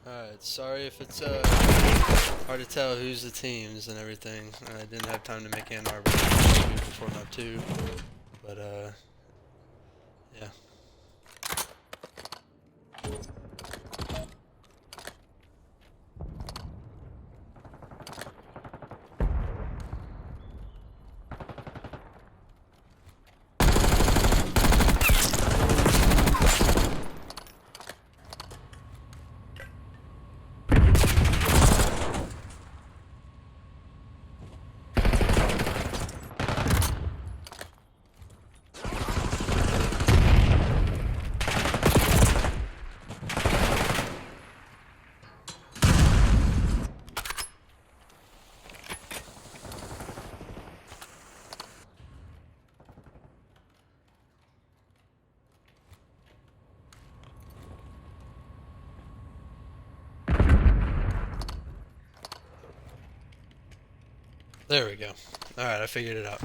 Alright, sorry if it's hard to tell who's the teams and everything. I didn't have time to make an Arbor before map 2, but yeah. There we go. Alright, I figured it out.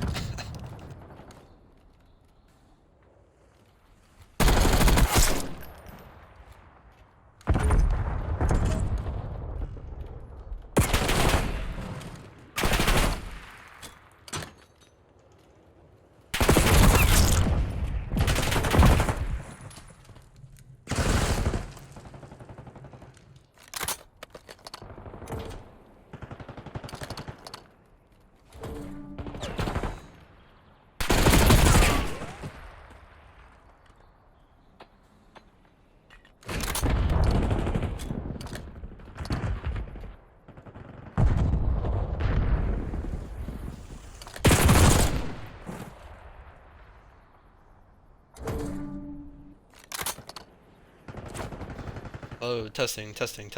Oh, testing. Testing.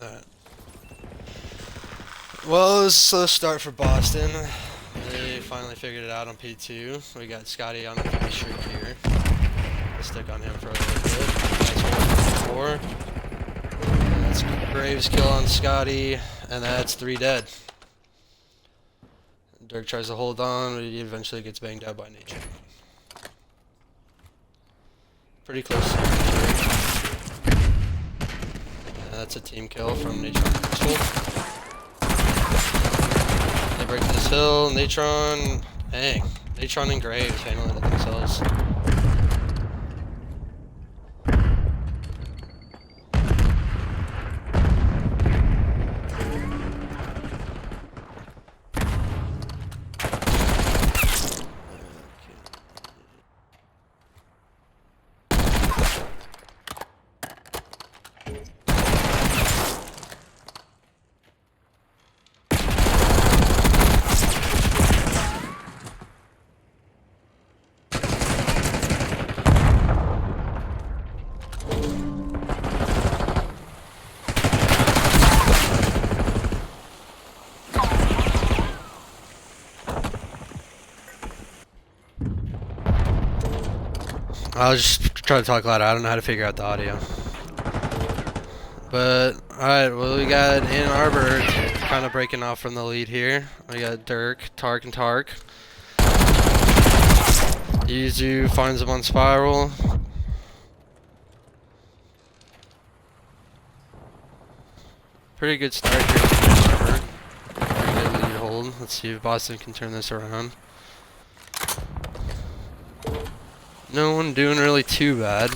Alright. Well, it was a slow start for Boston. They finally figured it out on P2. We got Scotty on the 50 streak here. I'll stick on him for a little bit. Nice 4. That's Graves kill on Scotty, and that's 3 dead. Dirk tries to hold on, but he eventually gets banged out by nature. Pretty close. That's a team kill from Natron. They break this hill. Natron, dang. Natron and Graves handling it themselves. I'll just try to talk louder. I don't know how to figure out the audio. But, alright, well, we got in Arbor kind of breaking off from the lead here. We got Dirk, Tark, and Tark. Yuzu finds him on Spiral. Pretty good start here. Pretty good lead hold. Let's see if Boston can turn this around. No one doing really too bad.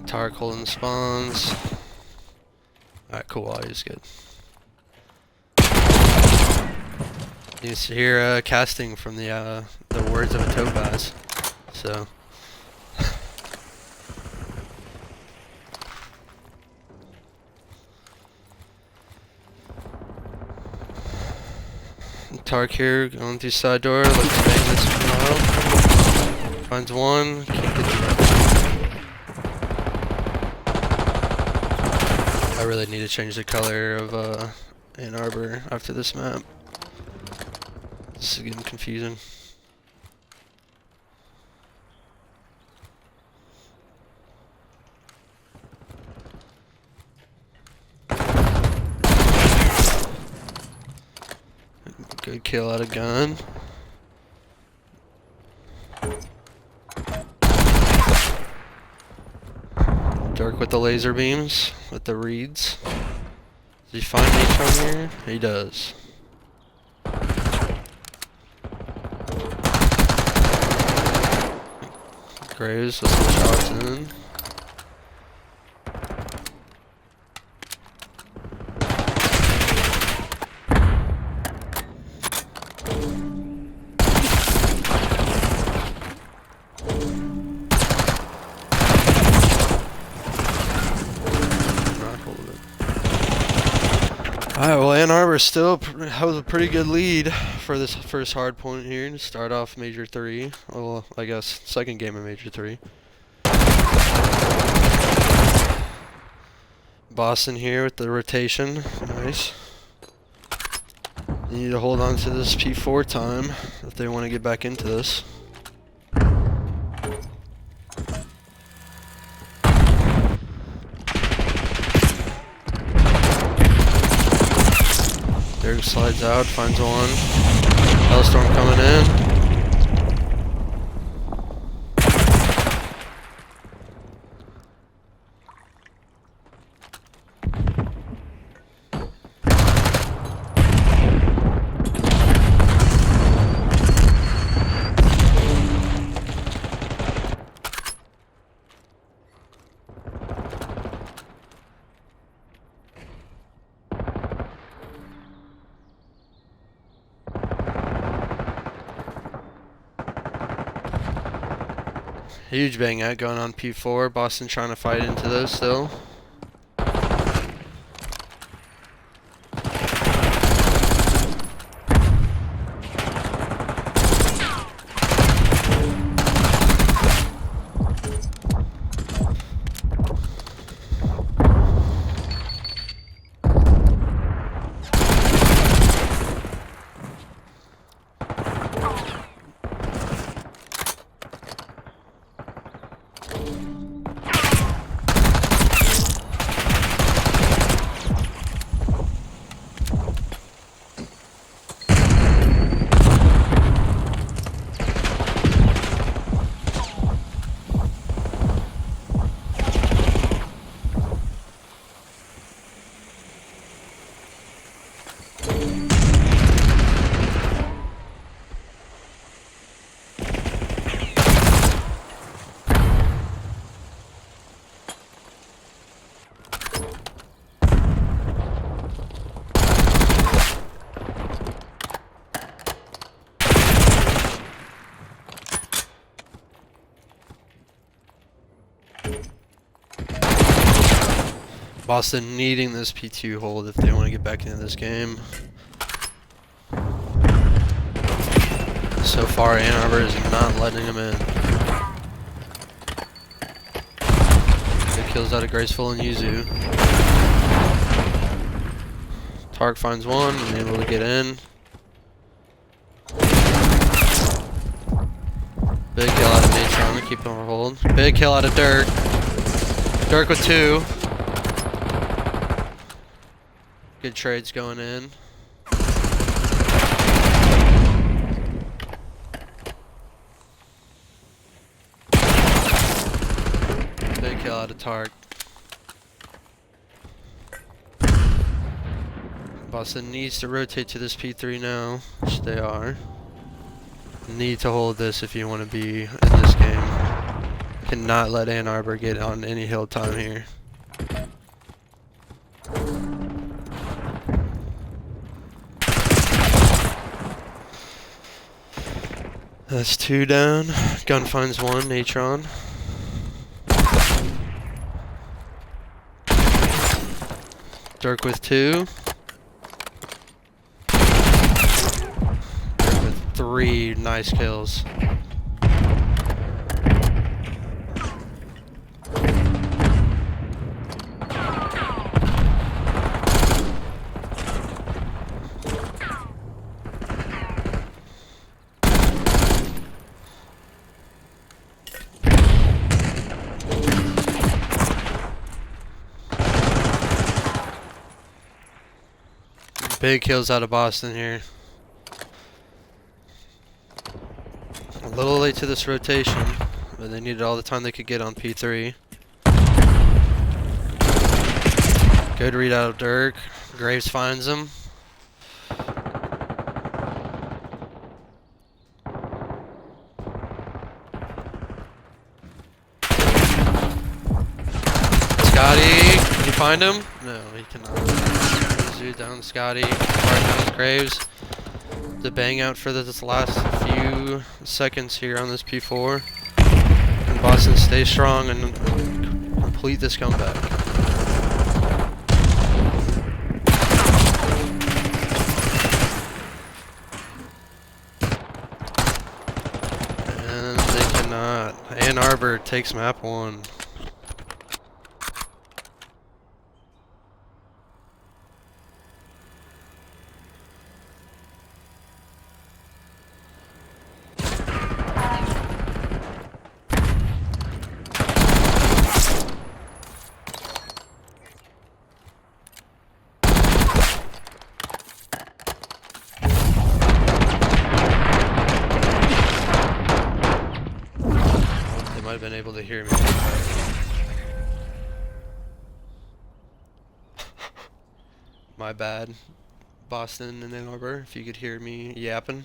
Tark holding the spawns. Alright, cool. He's good. You can hear casting from the words of a topaz. So. Tark here going through side door. Looking to bang this one. Finds one. Can't get the I really need to change the color of an Arbor after this map. This is getting confusing. Good kill out of gun. Dark with the laser beams, with the reeds. Does he find H on here? He does. Graves with some shots in. Alright, well, Ann Arbor still has a pretty good lead for this first hard point here to start off Major 3. Well, I guess second game of Major 3. Boston here with the rotation. Nice. They need to hold on to this P4 time if they want to get back into this. Derek slides out, finds one. Hellstorm coming in. Huge bang out going on P4. Boston trying to fight into those still. Boston needing this P2 hold if they want to get back into this game. So far, Ann Arbor is not letting them in. Good kills out of Graceful and Yuzu. Tark finds one and able to get in. Big kill out of Natron to keep him on hold. Big kill out of Dirk. Dirk with 2. Good trades going in. lot of target. Boston needs to rotate to this P3 now, which they are. Need to hold this if you want to be in this game. Cannot let Arbor get on any hill time here. That's 2 down. Gun finds 1, Natron. Dirk with 2. Dirk with 3 nice kills. Big kills out of Boston here. A little late to this rotation, but they needed all the time they could get on P3. Good read out of Dirk. Graves finds him. Scotty, can you find him? No, he cannot. Dude down Scotty, down Graves. The bang out for this last few seconds here on this P4. And Boston stay strong and complete this comeback. And they cannot. Arbor takes map 1. Might have been able to hear me. My bad, Boston and Ann Arbor, if you could hear me yapping.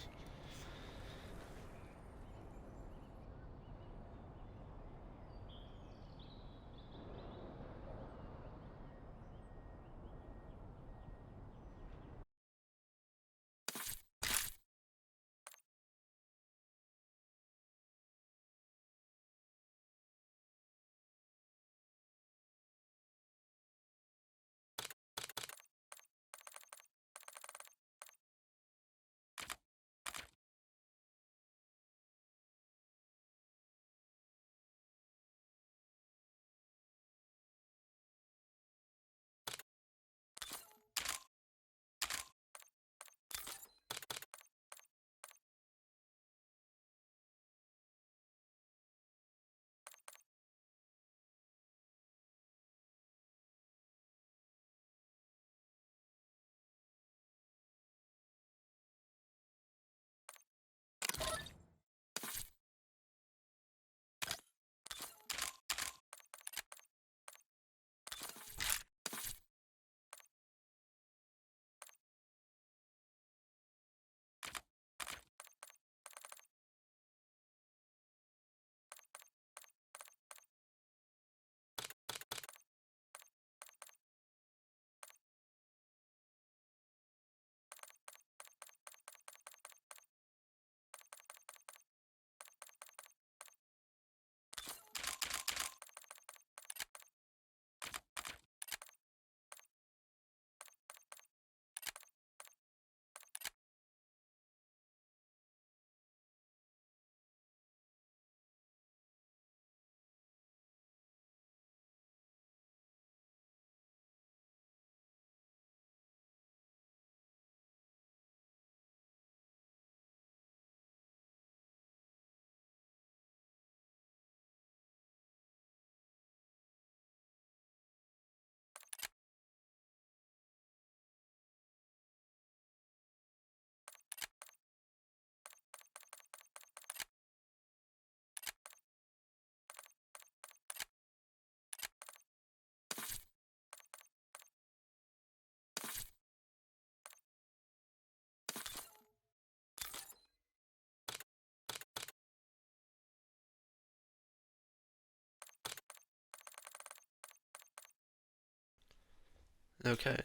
Okay.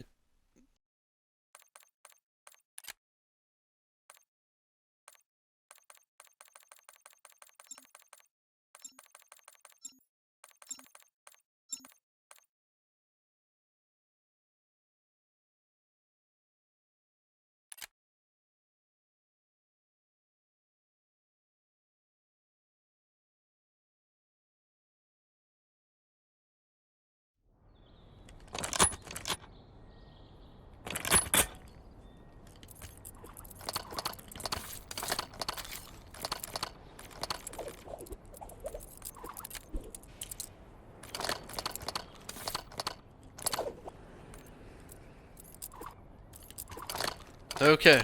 Okay.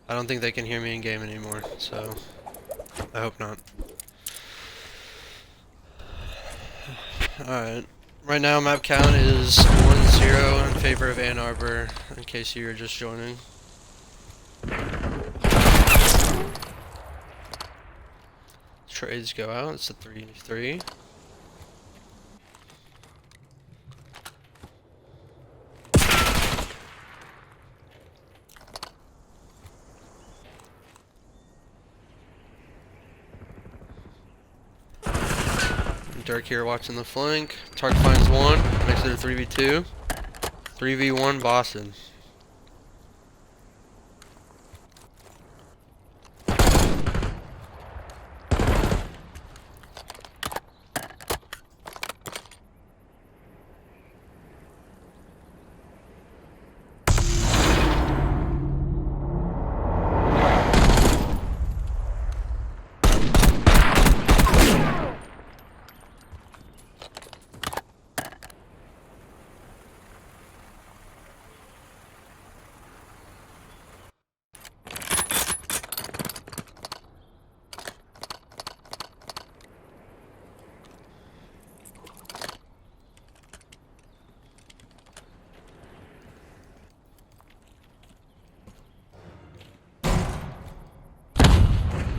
I don't think they can hear me in game anymore, so I hope not. Alright. Right now map count is 1-0 in favor of Ann Arbor, in case you were just joining. Trades go out, it's a 3-3. Dirk here watching the flank. Tark finds one, makes it a 3v2. 3v1 Boston.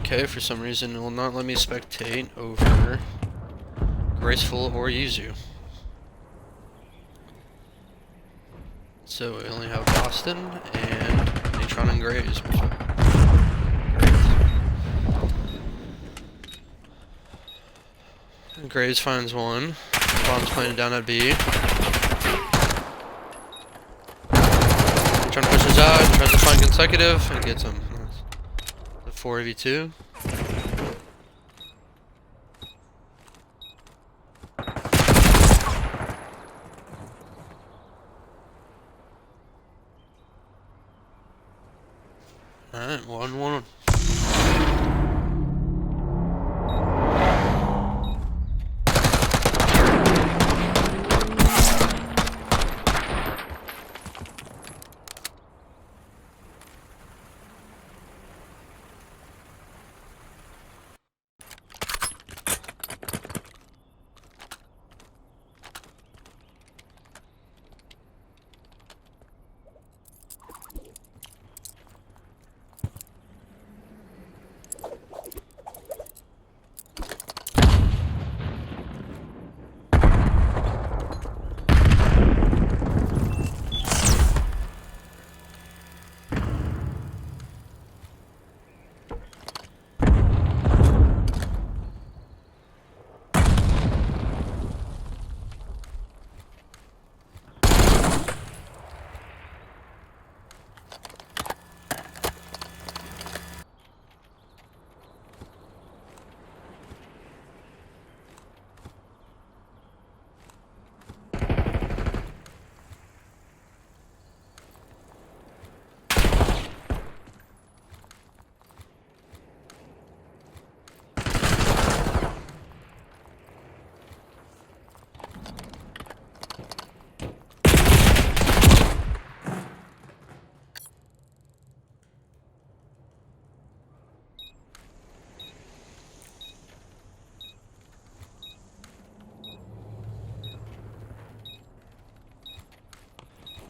Okay, for some reason it will not let me spectate over Graceful or Yuzu. So we only have Boston and Natron and Graves. Great. And Graves finds one. Bomb's planted down at B. Natron pushes out, tries to find consecutive, and gets him. Nice. The 4v2. Alright, 1-1.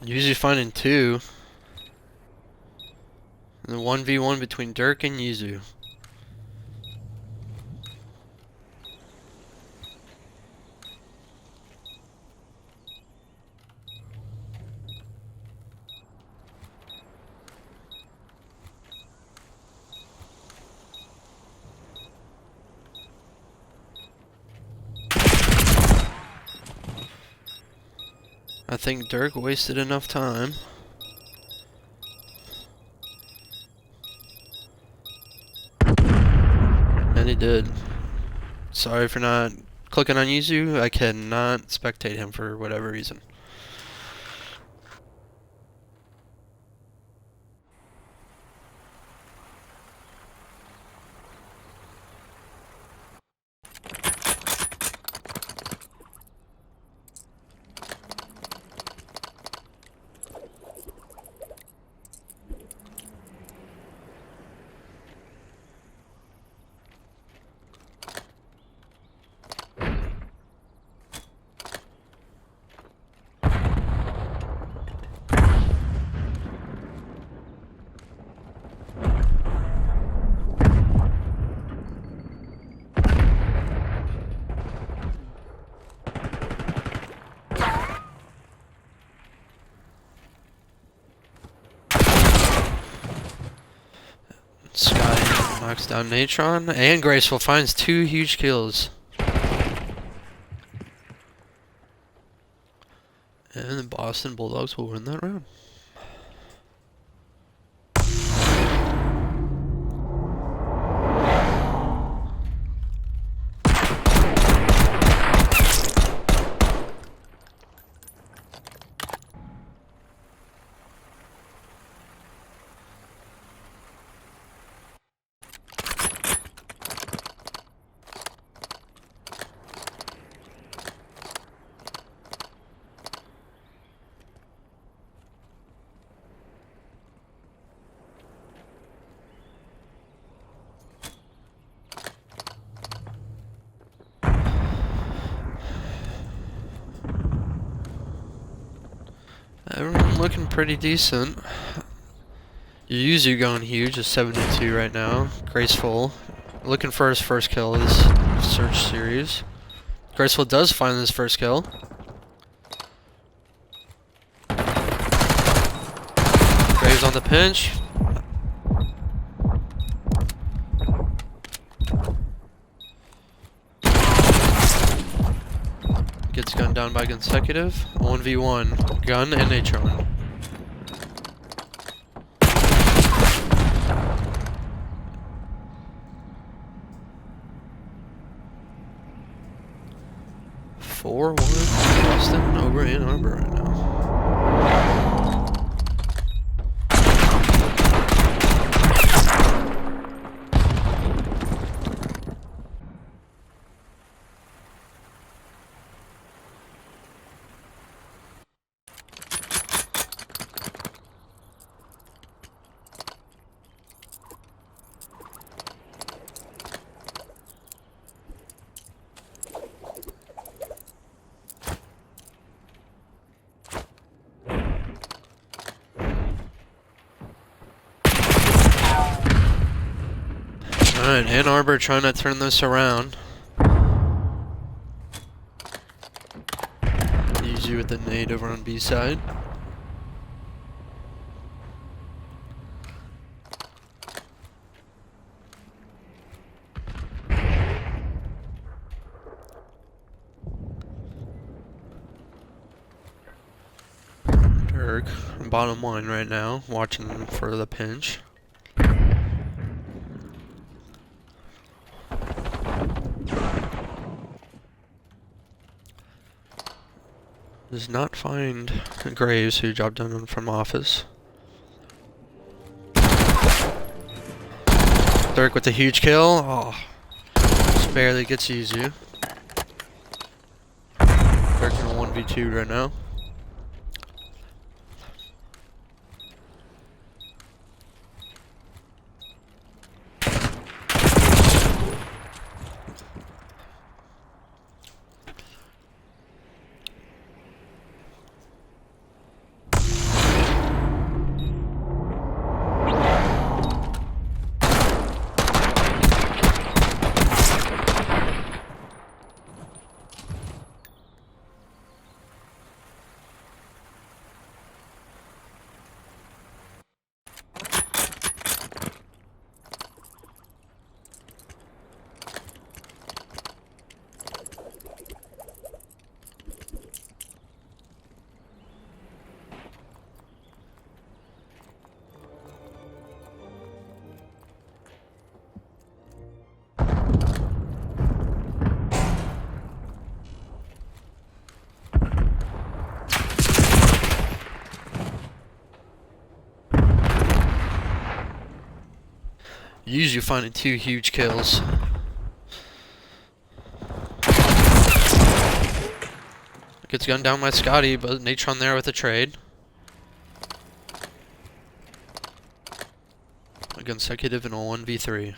Usually finding two. And the 1v1 between Dirk and Yuzu. I think Dirk wasted enough time. And he did. Sorry for not clicking on Yuzu. I cannot spectate him for whatever reason. Sky knocks down Natron, and Graceful finds 2 huge kills. And the Boston Bulldogs will win that round. Everyone looking pretty decent. Yuzu going huge, is 72 right now. Graceful looking for his first kill of this search series. Graceful does find his first kill. Graves on the pinch. Gets gunned down by consecutive. 1v1. Gun and Natron. Four, 1, Boston over in Arbor right now. Alright, Ann Arbor trying to turn this around. Yuzu with the nade over on B side. Dirk, bottom line right now, watching for the pinch. Does not find Graves, who dropped down from office. Dirk with a huge kill. Oh, just barely gets Yuzu. Dirk in a 1v2 right now. Usually finding 2 huge kills. Gets gunned down by Scotty, but Natron there with a trade. A consecutive in a 1v3.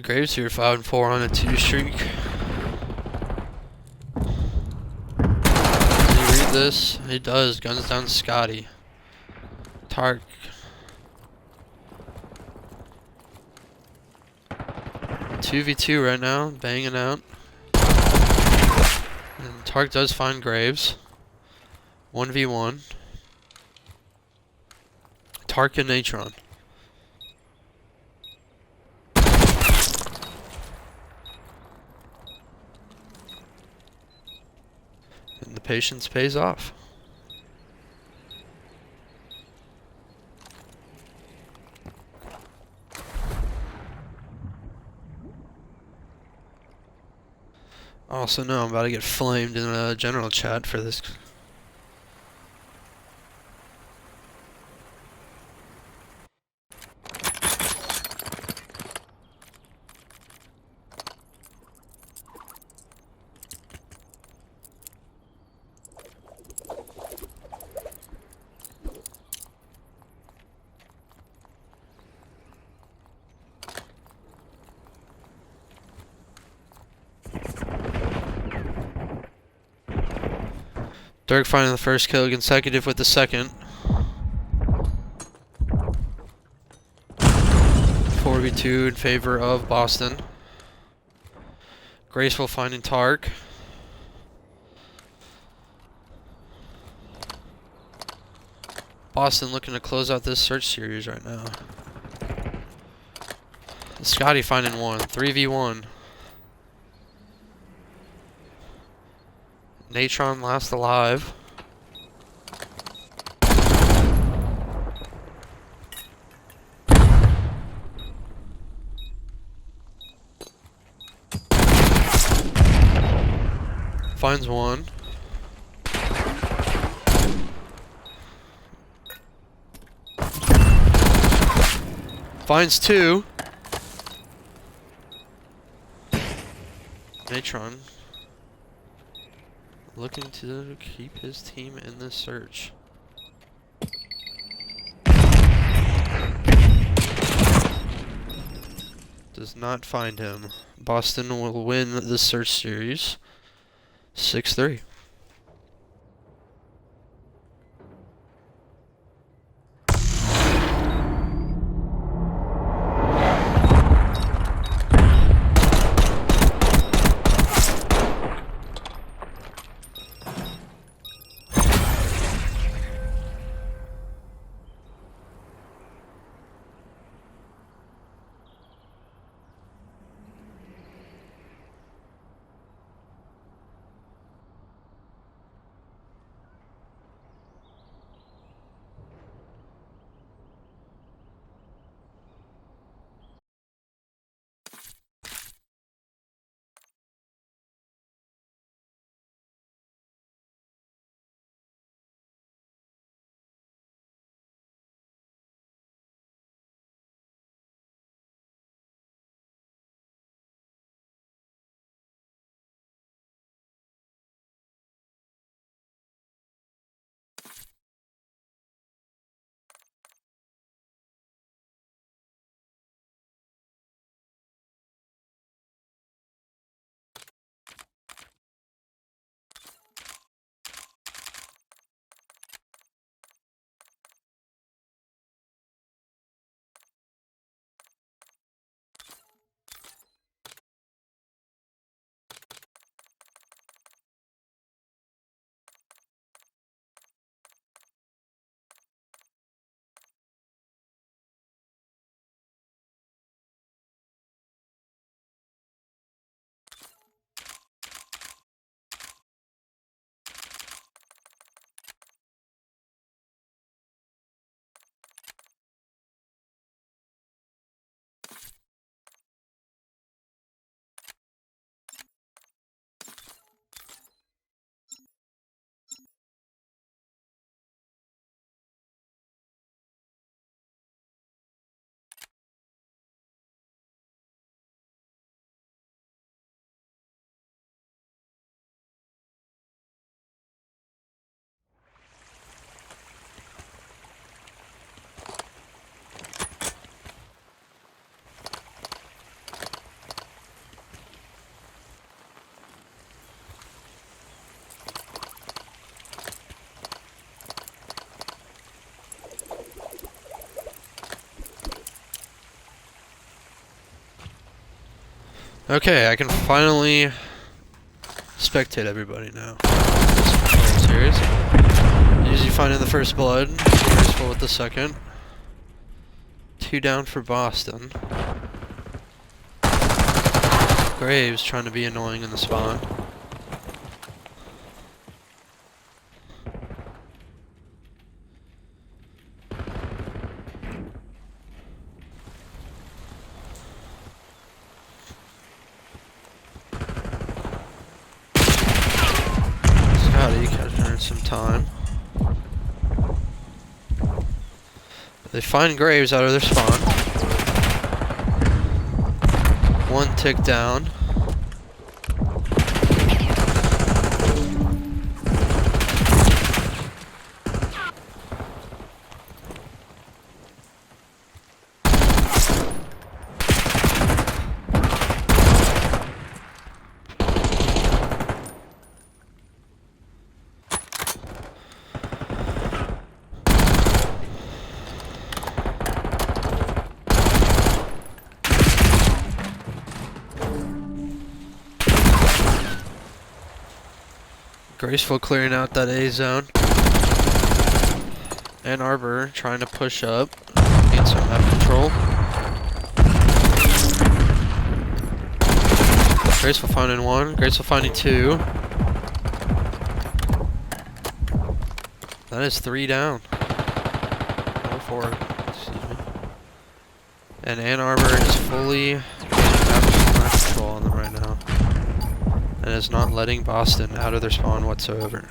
Graves here 5-4 on a 2 streak. Does he read this? He does. Guns down Scotty. Tark. 2v2 right now, banging out. And Tark does find Graves. 1v1. Tark and Natron. And the patience pays off. Also know I'm about to get flamed in a general chat for this. Dirk finding the first kill, consecutive with the second. 4v2 in favor of Boston. Graceful finding Tark. Boston looking to close out this search series right now. Scotty finding one. 3v1. Natron last alive. Finds one. Finds two. Natron looking to keep his team in this search. Does not find him. Boston will win the search series 6-3. Okay, I can finally spectate everybody now. Series. Usually finding the first blood. Graceful with the second. 2 down for Boston. Graves trying to be annoying in the spawn. Scotty catching some time. They find Graves out of their spawn. 1 tick down. Graceful clearing out that A zone. And Arbor trying to push up. Gain some map control. Graceful finding 1. Graceful finding 2. That is 3 down. Or 4. Excuse me. And Ann Arbor is fully gaining map control on them right now. And is not letting Boston out of their spawn whatsoever.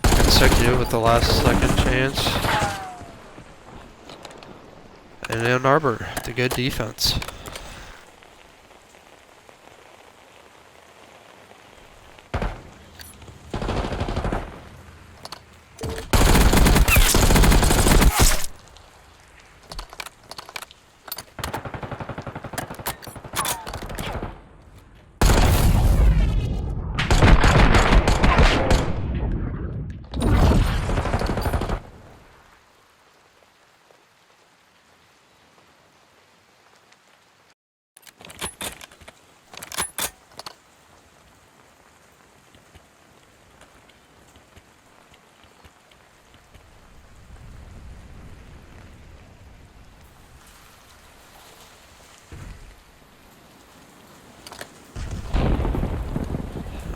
Consecutive with the last second chance. And Ann Arbor, the good defense.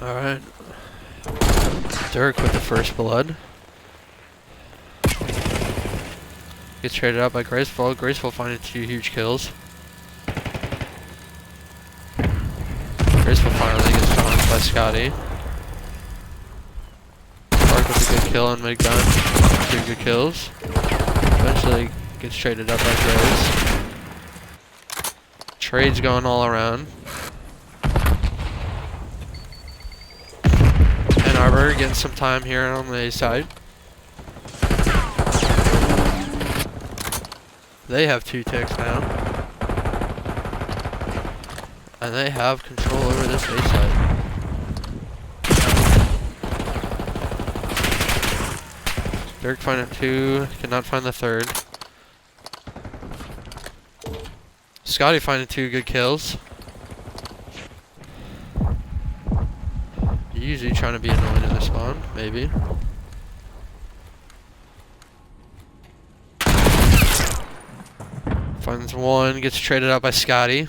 Alright. Dirk with the first blood. Gets traded out by Graceful. Graceful finding 2 huge kills. Graceful finally gets found by Scotty. Dark with a good kill on mid-gun. 2 good kills. Eventually gets traded out by Graves. Trades going all around. Arbor getting some time here on the A side. They have 2 ticks now. And they have control over this A side. Dirk finding 2, cannot find the 3rd. Scotty finding 2 good kills. Usually trying to be annoying in the spawn, maybe. Finds 1, gets traded out by Scotty.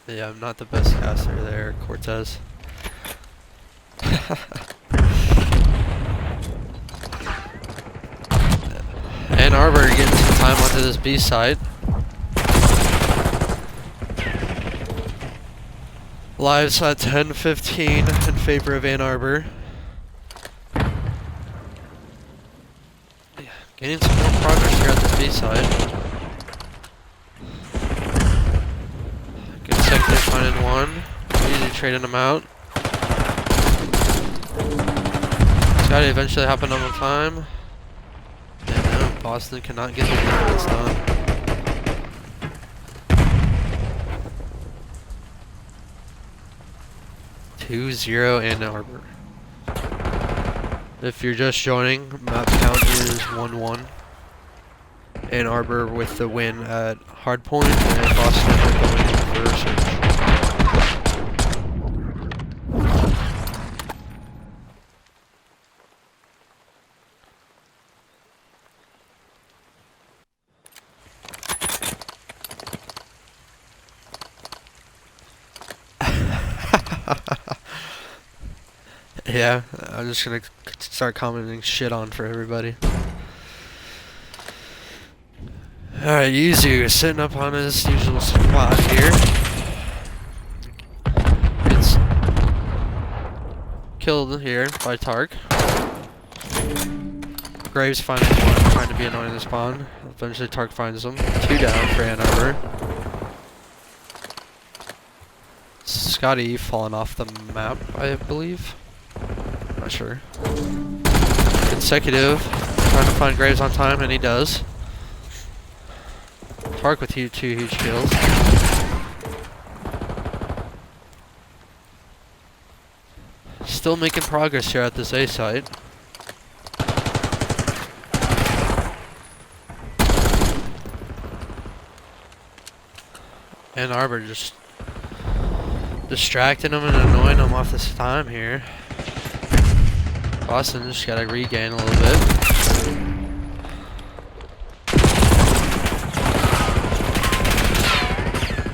Yeah, I'm not the best caster there, Cortez. And Arbor getting some time onto this B side. Lives at 10-15 in favor of Ann Arbor. Yeah, getting some more progress here at the B side. Good finding 1. Easy trading them out. Scotty eventually happened on time. And no, Boston cannot get the defense done. (2-0) Ann Arbor. If you're just joining, map count is 1-1. Ann Arbor with the win at Hardpoint, and Boston with the win for Search. Yeah, I'm just gonna start commenting shit on for everybody. Alright, Yuzu is sitting up on his usual spot here. It's killed here by Tark. Graves finding one, trying to be annoying to spawn. Eventually Tark finds him. 2 down for Ann Arbor. Scotty falling off the map, I believe. Not sure. Consecutive, trying to find Graves on time, and he does. Tark with 2 huge kills. Still making progress here at this A site. Ann Arbor just distracting him and annoying him off this time here. Boston just gotta regain a little bit.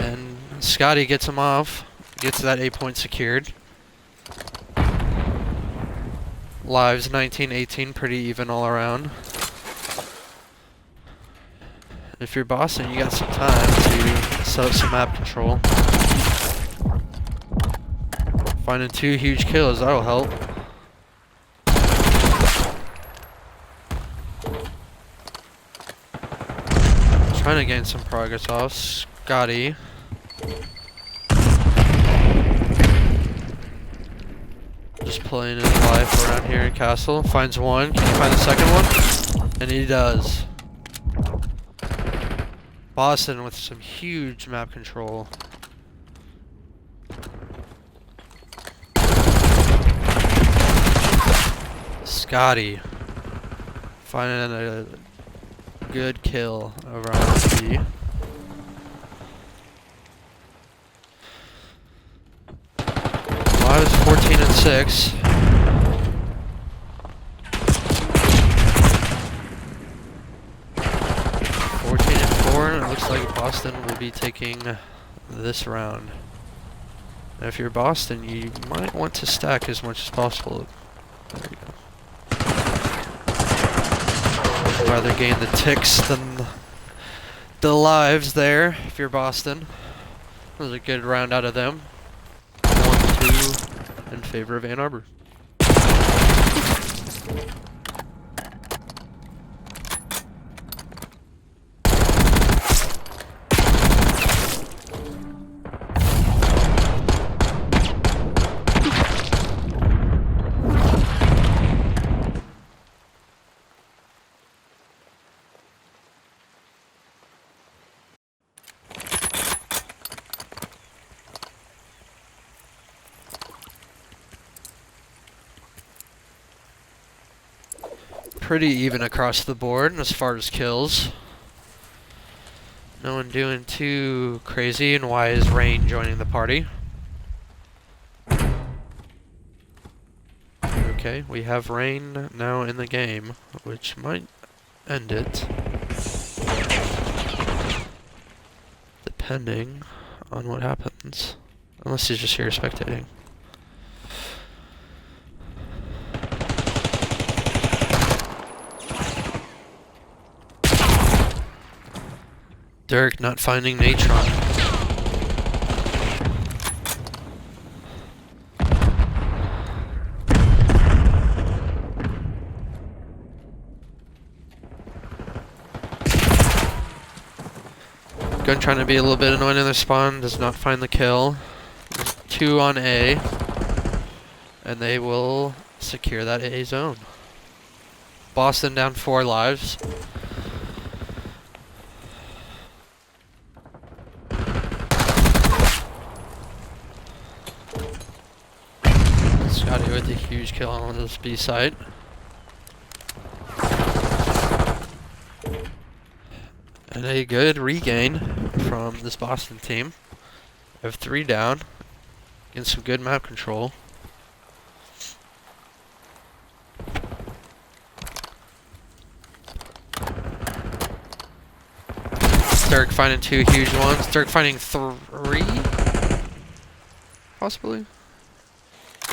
And Scotty gets him off, gets that 8 point secured. Lives 19-18, pretty even all around. If you're Boston, you got some time to set up some map control. Finding 2 huge kills, that'll help. Trying to gain some progress off Scotty. Just playing his life around here in Castle. Finds one. Can he find the second one? And he does. Boston with some huge map control. Scotty finding a good kill over on C. Lives 14-6. And it looks like Boston will be taking this round. Now if you're Boston, you might want to stack as much as possible. There you go. I'd rather gain the ticks than the lives there, if you're Boston. That was a good round out of them. 1-2 in favor of Ann Arbor. Pretty even across the board as far as kills. No one doing too crazy, and why is Rain joining the party? Okay, we have Rain now in the game, which might end it. Depending on what happens. Unless he's just here spectating. Dirk not finding Natron. Gun trying to be a little bit annoying in their spawn, does not find the kill. There's 2 on A. And they will secure that A zone. Boston down 4 lives. Scotty with a huge kill on this B site. And a good regain from this Boston team. They have 3 down. Getting some good map control. Dirk finding 2 huge ones. Dirk finding 3? Possibly?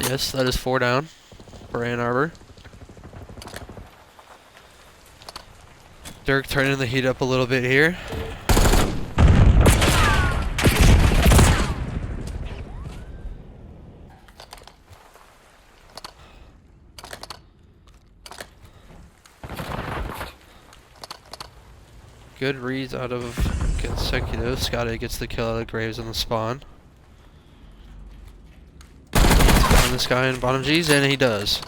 Yes, that is 4 down for Arbor. Dirk turning the heat up a little bit here. Good reads out of consecutive. Scotty gets the kill out of Graves on the spawn. On this guy in bottom G's, and he does.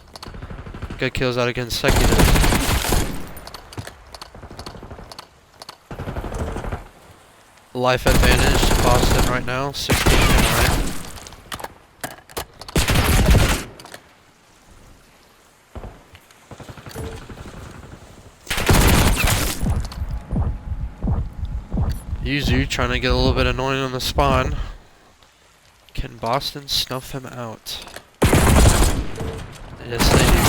Good kills out of consecutive. Life advantage to Boston right now, 16-9. Yuzu trying to get a little bit annoying on the spawn. Can Boston snuff him out? Yes, they do.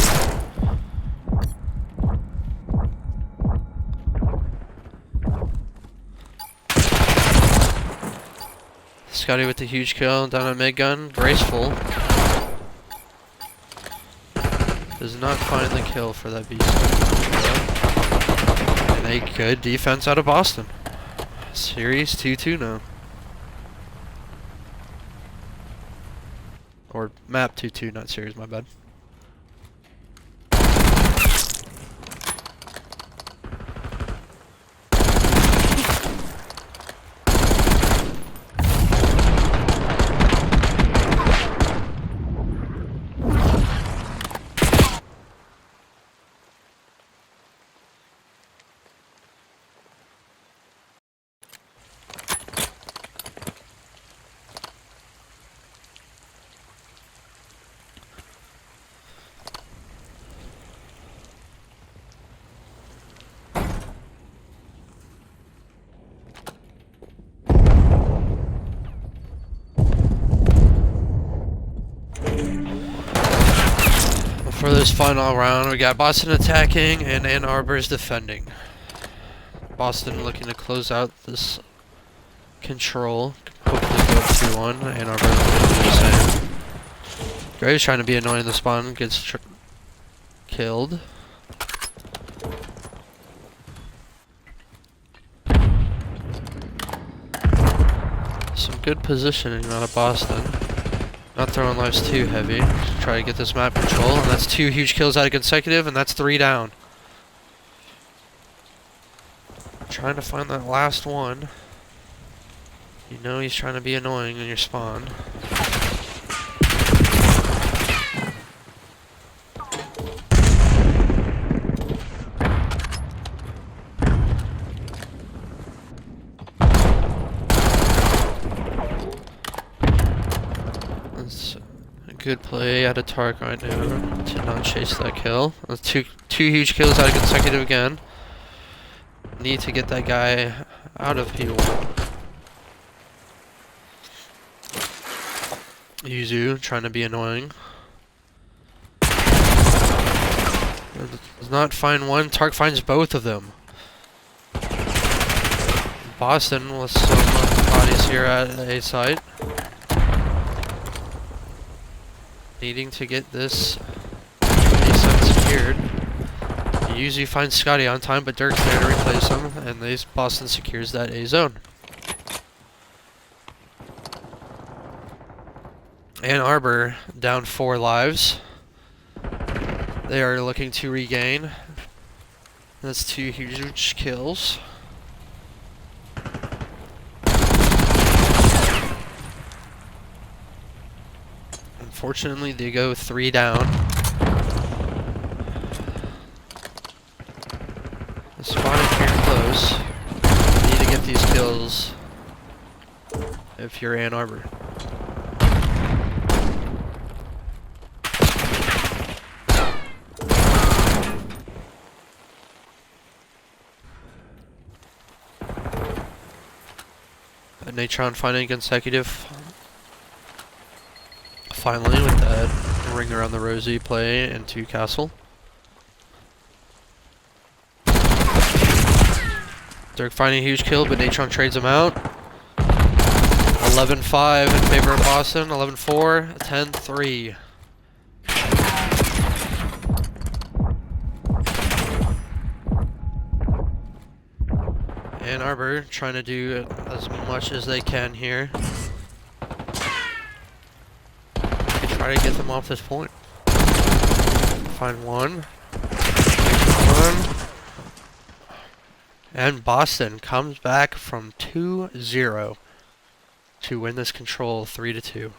Scotty with the huge kill down on mid gun. Graceful. Does not find the kill for that beast. And a good defense out of Boston. Series 2-2 now. Or map 2-2, not series, my bad. For this final round, we got Boston attacking and Ann Arbor's defending. Boston looking to close out this control. Hopefully go 2-1. Ann Arbor looking to do the same. Graves trying to be annoying the spawn, gets killed. Some good positioning out of Boston. Not throwing lives too heavy. Try to get this map control, and that's 2 huge kills out of consecutive, and that's 3 down. Trying to find that last one. You know he's trying to be annoying in your spawn. Good play out of Tark right now to not chase that kill. That's two huge kills out of consecutive again. Need to get that guy out of P1. Yuzu trying to be annoying. Does not find one. Tark finds both of them. Boston with some bodies here at A site. Needing to get this A-site secured. Yuzu finds Scotty on time, but Dirk's there to replace him, and Boston secures that A zone. Ann Arbor down 4 lives. They are looking to regain. That's 2 huge kills. Unfortunately, they go 3 down. get these kills if you're Ann Arbor. Natron finding consecutive. Finally, with that ring around the rosy play into Castle. Dirk finding a huge kill, but Natron trades him out. 11-5 in favor of Boston. 11-4, 10-3. Ann Arbor trying to do as much as they can here. Try to get them off this point. Find one. And Boston comes back from 2-0 to win this control 3-2.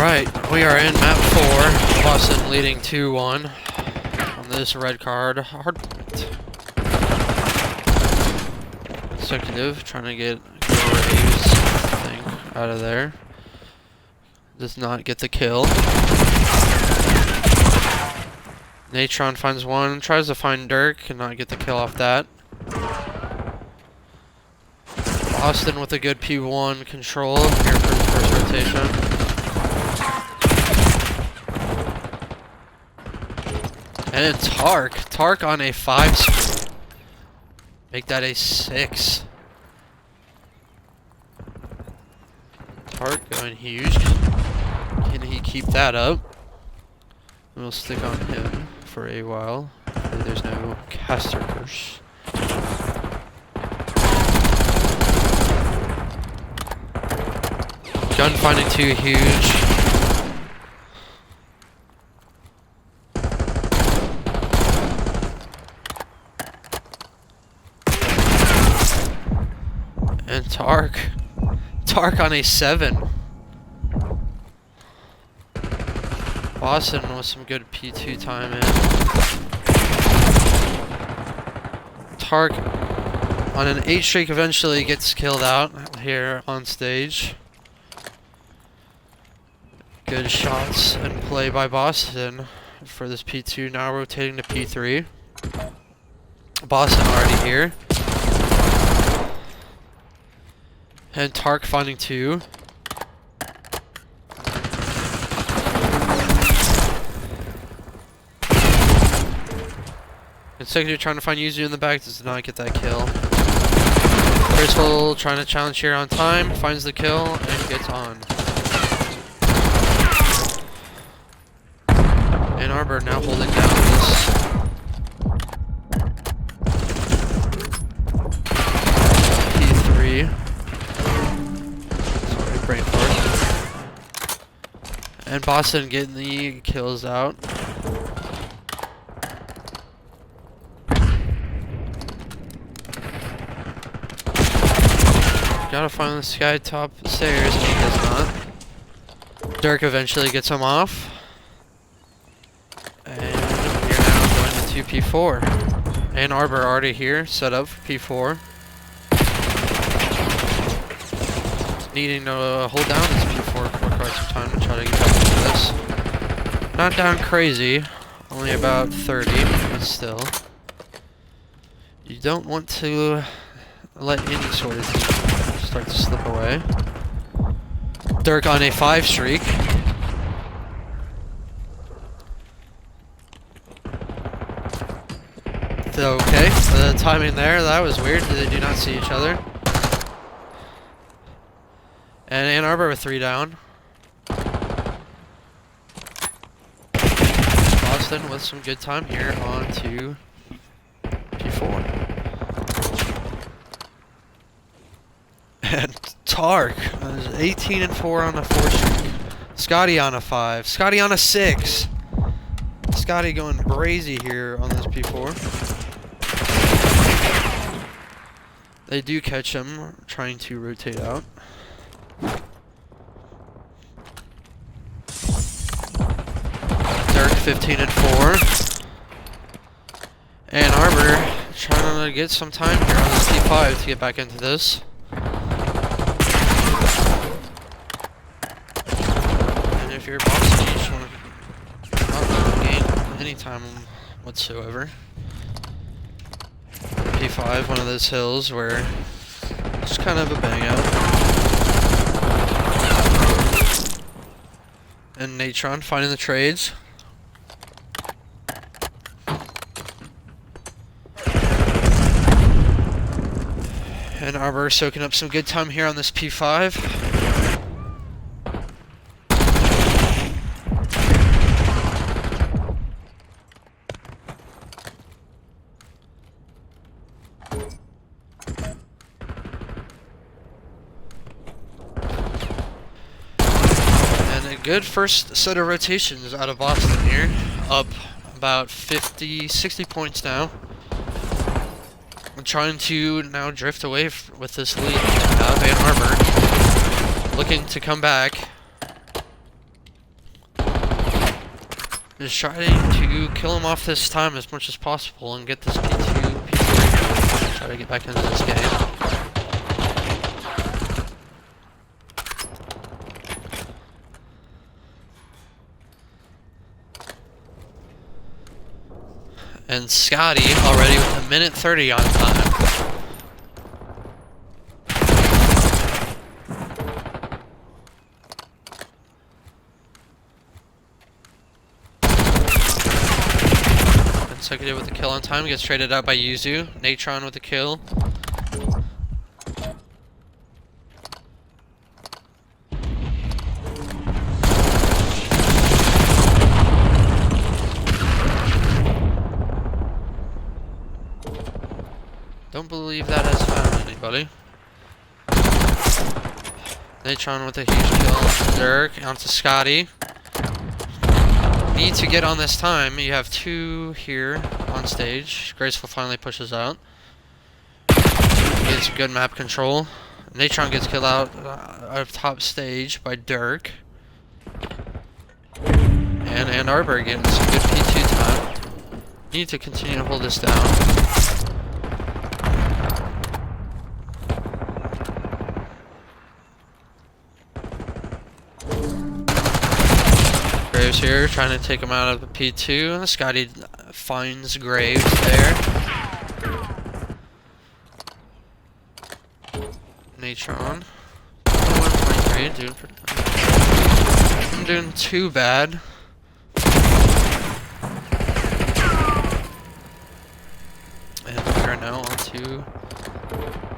Alright, we are in map 4. Boston leading 2-1 on this red card. Hard point. Consecutive, trying to get Raves thing out of there. Does not get the kill. Natron finds one, tries to find Dirk, cannot get the kill off that. Boston with a good P1 control here for the first rotation. And Tark on a 5 speed. Make that a 6. Tark going huge. Can he keep that up? We'll stick on him for a while. There's no caster push. Gun finding 2 huge. And Tark on a 7. Boston with some good P2 time in. Tark on an 8 streak eventually gets killed out here on stage. Good shots and play by Boston for this P2. Now rotating to P3. Boston already here. And Tark finding 2. Consecutive trying to find Yuzu in the back, does not get that kill. Crystal trying to challenge here on time, finds the kill, and gets on. And Arbor now holding down this P3. Sorry, brain fart. And Boston getting the kills out. Gotta find this guy top stairs, and he does not. Dirk eventually gets him off. And we're now going to P4. And Arbor already here, set up for P4. Needing to hold down this P4 for quite some time to try to get back into this. Not down crazy, only about 30, but still. You don't want to let any sort of team start to slip away. Dirk on a 5 streak. Okay, the timing there, that was weird. They do not see each other. And Ann Arbor with 3 down. Boston with some good time here on to P4. And Tark is 18 and 4 on a 4 streak. Scotty on a 5. Scotty on a 6. Scotty going brazy here on this P4. They do catch him trying to rotate out. Dirk 15 and 4. And Arbor trying to get some time here on this P5 to get back into this. If you're Boston, you just want to not gain any time whatsoever. P5, one of those hills where it's kind of a bang out. And Natron finding the trades. And Arbor soaking up some good time here on this P5. Good first set of rotations out of Boston here. Up about 50, 60 points now. I'm trying to now drift away with this lead out of Ann Arbor. Looking to come back. Just trying to kill him off this time as much as possible and get this P2, P3. Try to get back into this game. And Scotty already with 1:30 on time. Consecutive with the kill on time, gets traded out by Yuzu. Natron with the kill. Don't believe that has found anybody. Natron with a huge kill. Dirk onto Scotty. Need to get on this time. You have two here on stage. Graceful finally pushes out. Gets good map control. Natron gets killed out of top stage by Dirk. And Arbor getting some good P2 time. Need to continue to hold this down. Graves here, trying to take him out of the P2. Scotty finds Graves there. Natron. 1.3, doing pretty good. I'm doing too bad. And we are now onto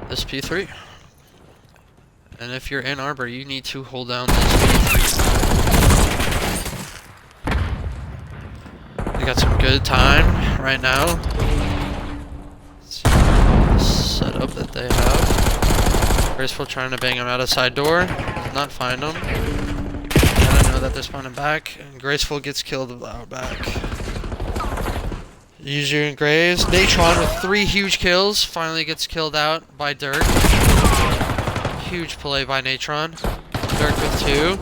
this P3. And if you're in Arbor, you need to hold down this P3. Got some good time right now. Let's see the setup that they have. Graceful trying to bang him out of side door. Does not find him. I don't know that they're spawning back. And Graceful gets killed out back. Yuzu and Graves. Natron with 3 huge kills. Finally gets killed out by Dirk. Huge play by Natron. Dirk with 2.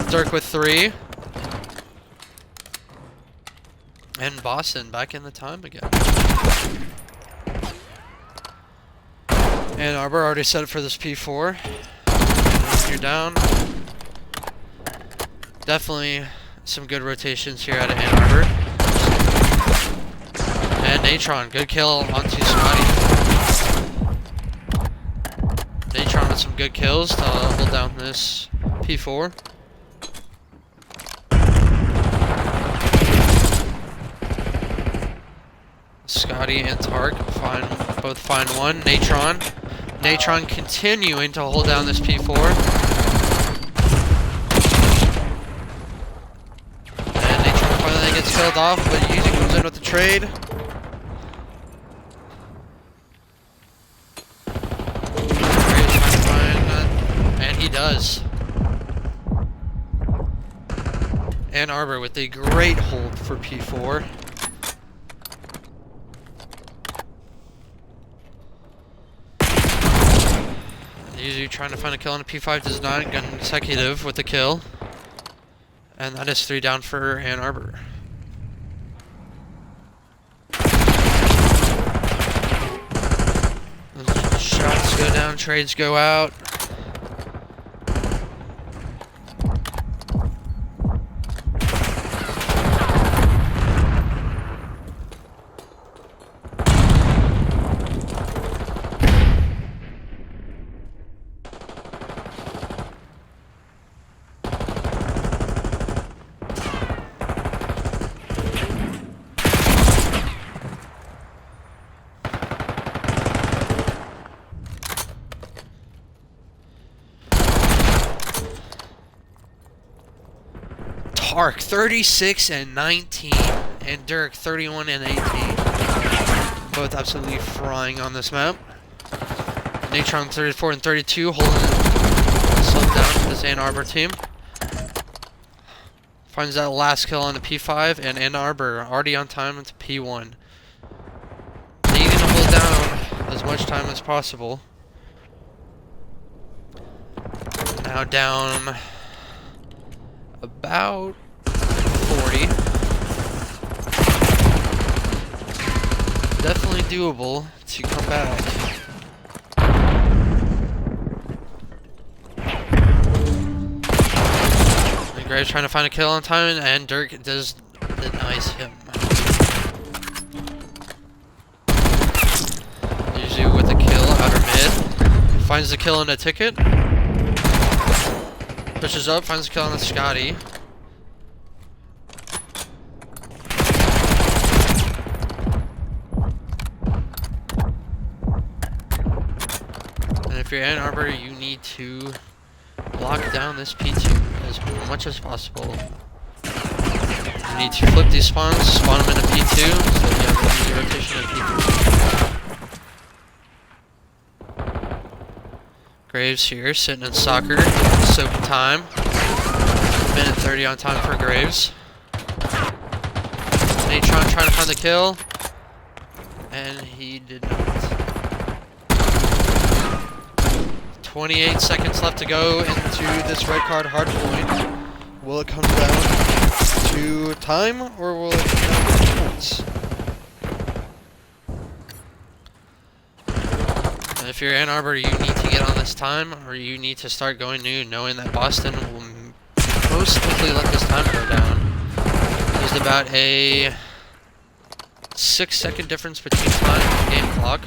Dirk with 3. And Boston back in the time again. And Arbor already set it for this P4. And you're down. Definitely some good rotations here out of Ann Arbor. And Natron, good kill onto Scotty. Natron with some good kills to hold down this P4. Scotty and Tark both find one. Natron continuing to hold down this P4. And Natron finally gets killed off, but Yuzu comes in with the trade. And he does. And Arbor with a great hold for P4. Yuzu trying to find a kill on a P5 does not get consecutive with the kill. And that is 3 down for Ann Arbor. Shots go down, trades go out. Tark 36 and 19, and Dirk 31 and 18. Both absolutely frying on this map. Natron 34 and 32, holding it slowed down for this Ann Arbor team. Finds that last kill on the P5, and Ann Arbor already on time into P1. Needing to hold down as much time as possible. Now down about 40. definitely doable to come back. And Graves trying to find a kill on time, and Dirk does denies him. Usually with a kill outer mid. Finds the kill on a ticket. Pushes up, finds the kill on a Scotty. And if you're in Arbor, you need to lock down this P2 as much as possible. You need to flip these spawns, spawn them into P2, so you have an easy rotation of P3. Graves here, sitting in soccer, soaking time. Minute 30 on time for Graves. Natron trying to find the kill, and he did not. 28 seconds left to go into this red card hard point. Will it come down to time, or will it come down to points? And if you're Ann Arbor, you need to get on this time, or you need to start going new, knowing that Boston will most likely let this time go down. There's about a 6-second difference between time and game clock.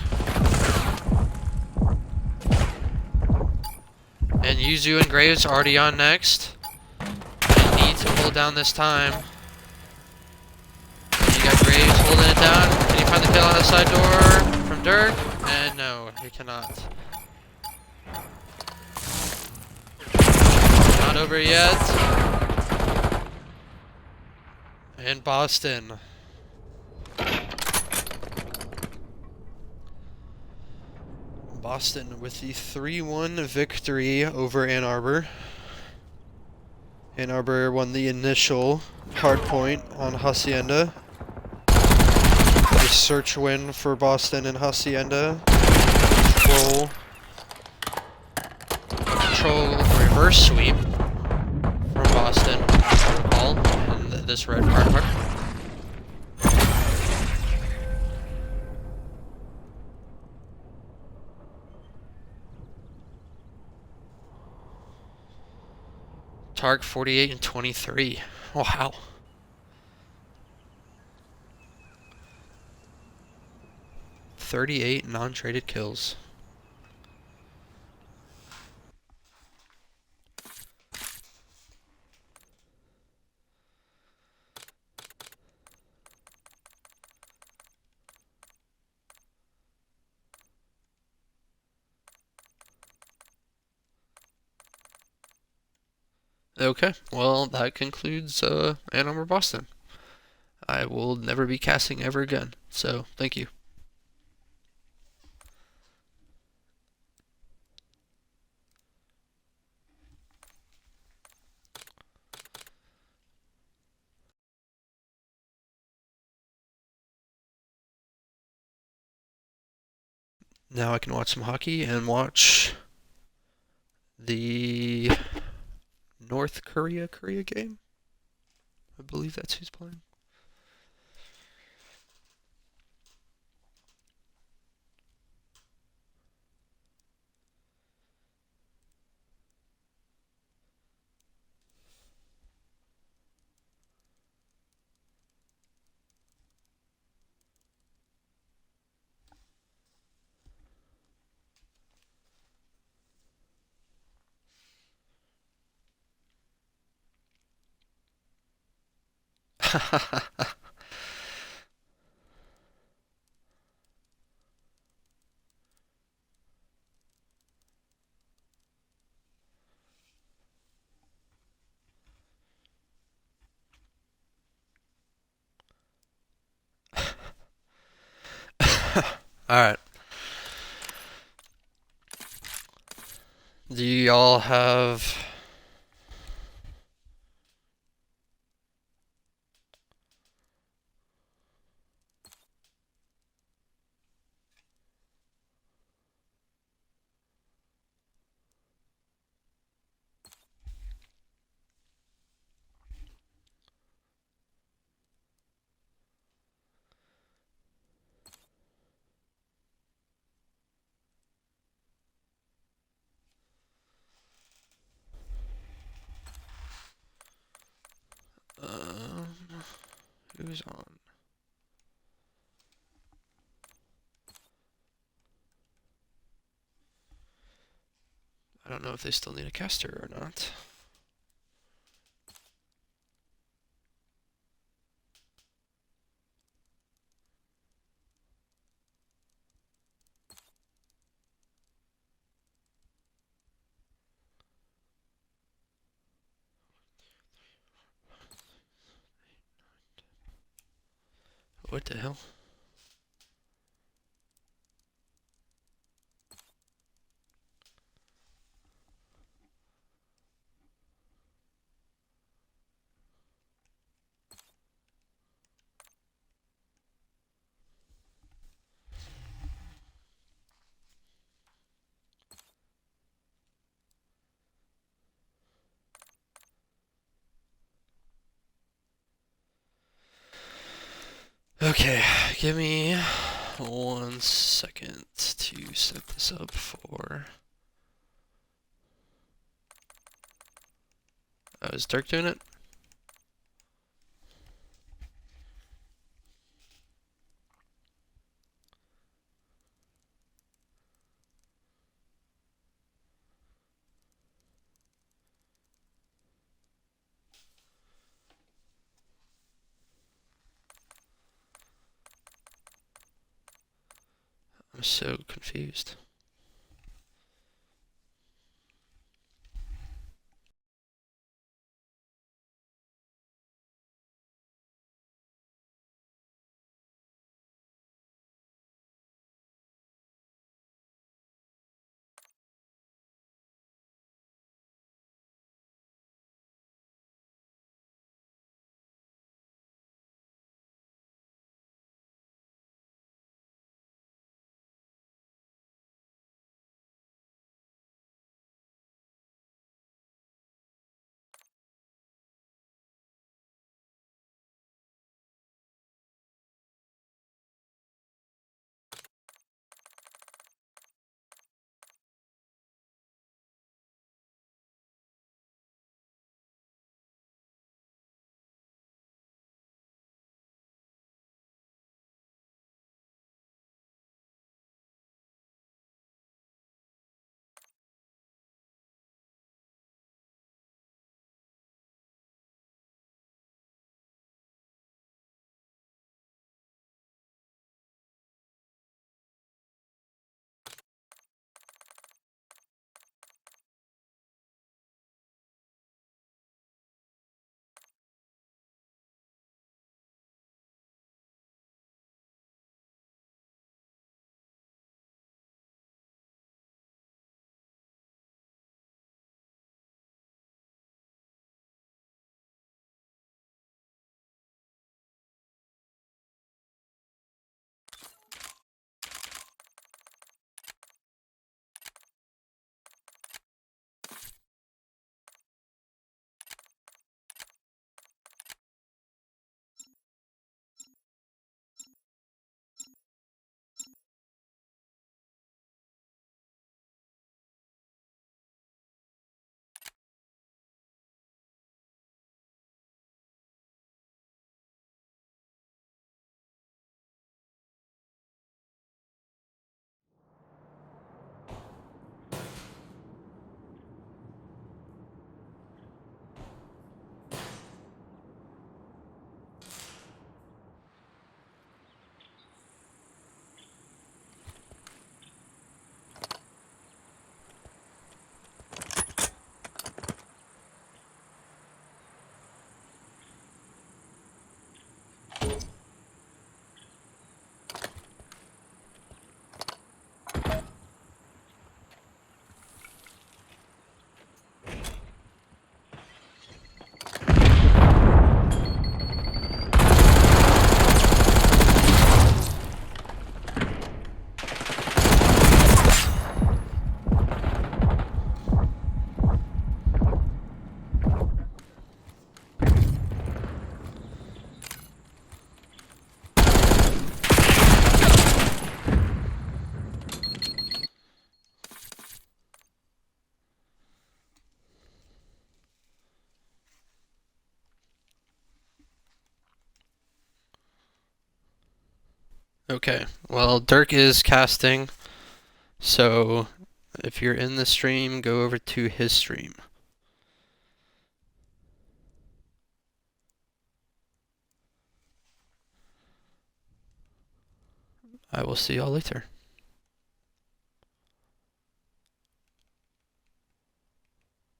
And Yuzu and Graves already on next. You need to hold down this time. You got Graves holding it down. Can you find the kill on the side door from Dirk? And no, he cannot. Not over yet. And Boston. Boston with the 3-1 victory over Ann Arbor. Ann Arbor won the initial hard point on Hacienda. The search win for Boston and Hacienda. Control reverse sweep from Boston, if I recall, in this red card. Targ 48 and 23. Wow. $38 non-traded kills. Okay, well, that concludes Ann Arbor Boston. I will never be casting ever again, so thank you. Now I can watch some hockey and watch the North Korea game. I believe that's who's playing. Alright. Do y'all have... Who's on? I don't know if they still need a caster or not. What the hell? Okay, give me 1 second to set this up for... Oh, is Dirk doing it? I'm so confused. Okay, well, Dirk is casting, so if you're in the stream, go over to his stream. I will see y'all later.